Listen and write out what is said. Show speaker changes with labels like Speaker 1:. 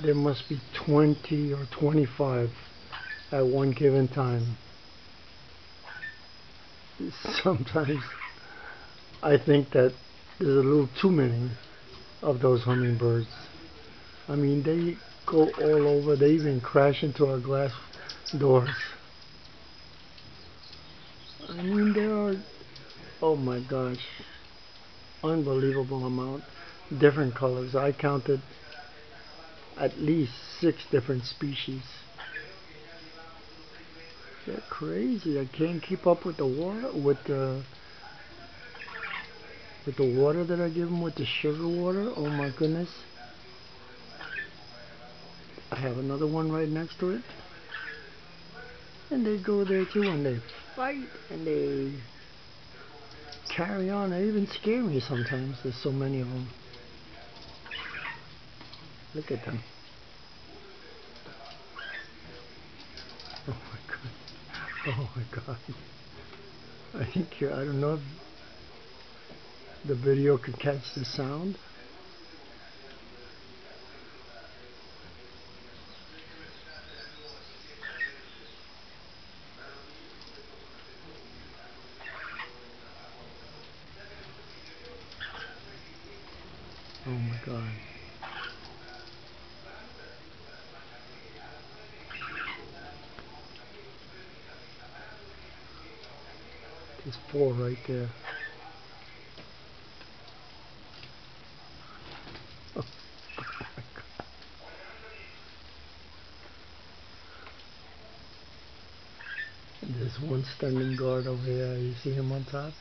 Speaker 1: there must be 20 or 25 at one given time. Sometimes I think that there's a little too many of those hummingbirds. I mean, they go all over. They even crash into our glass doors. I mean, there are, oh my gosh, unbelievable amount. Different colors. I counted at least 6 different species. They're crazy. I can't keep up with the water, with the water that I give them, with the sugar water. Oh my goodness. I have another one right next to it. And they go there too, and they fight, and they carry on. They even scare me sometimes. There's so many of them. Look at them. Oh my god. Oh my god. I don't know if the video can catch the sound. Oh my god. There's 4 right there. Oh my god. And there's one standing guard over here. You see him on top?